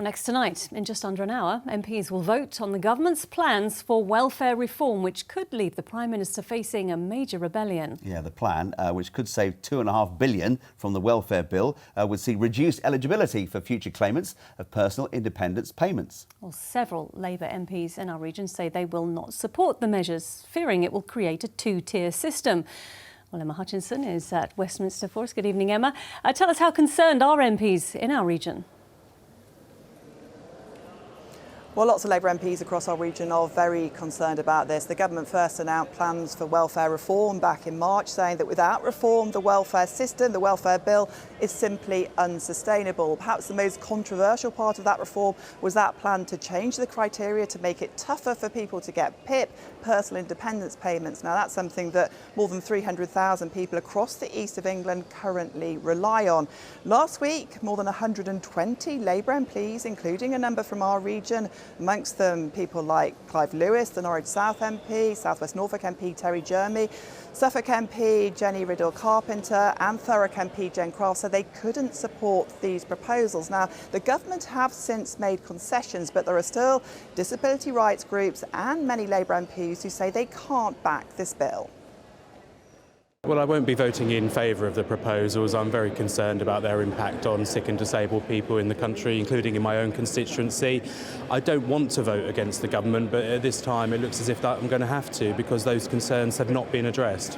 Well, next tonight, in just under an hour, MPs will vote on the government's plans for welfare reform, which could leave the Prime Minister facing a major rebellion. Yeah, the plan, which could save £2.5 billion from the welfare bill, would see reduced eligibility for future claimants of personal independence payments. Well, several Labour MPs in our region say they will not support the measures, fearing it will create a two-tier system. Well, Emma Hutchinson is at Westminster for us. Good evening, Emma. Tell us, how concerned are MPs in our region? Well, lots of Labour MPs across our region are very concerned about this. The government first announced plans for welfare reform back in March, saying that without reform, the welfare system, the welfare bill, is simply unsustainable. Perhaps the most controversial part of that reform was that plan to change the criteria to make it tougher for people to get PIP, personal independence payments. Now, that's something that more than 300,000 people across the east of England currently rely on. Last week, more than 120 Labour MPs, including a number from our region, amongst them people like Clive Lewis, the Norwich South MP, South West Norfolk MP Terry Jeremy, Suffolk MP Jenny Riddle-Carpenter and Thurrock MP Jen Craft, said they couldn't support these proposals. Now, the government have since made concessions, but there are still disability rights groups and many Labour MPs who say they can't back this bill. Well, I won't be voting in favour of the proposals. I'm very concerned about their impact on sick and disabled people in the country, including in my own constituency. I don't want to vote against the government, but at this time it looks as if that I'm going to have to, because those concerns have not been addressed.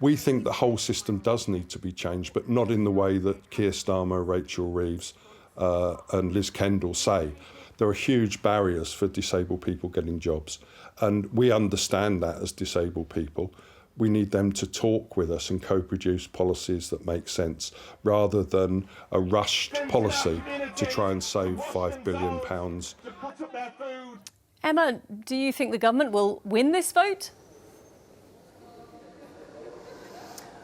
We think the whole system does need to be changed, but not in the way that Keir Starmer, Rachel Reeves and Liz Kendall say. There are huge barriers for disabled people getting jobs, and we understand that as disabled people. We need them to talk with us and co-produce policies that make sense, rather than a rushed policy to try and save £5 billion. Emma, do you think the government will win this vote?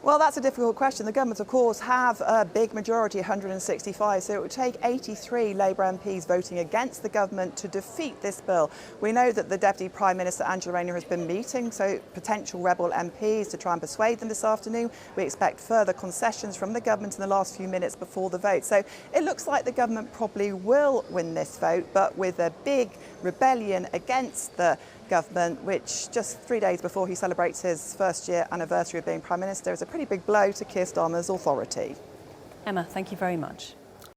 Well, that's a difficult question. The government, of course, have a big majority, 165, so it would take 83 Labour MPs voting against the government to defeat this bill. We know that the Deputy Prime Minister, Angela has been meeting potential rebel MPs to try and persuade them this afternoon. We expect further concessions from the government in the last few minutes before the vote. So it looks like the government probably will win this vote, but with a big rebellion against the government, which just 3 days before he celebrates his first-year anniversary of being Prime Minister, is a pretty big blow to Keir Starmer's authority. Emma, thank you very much.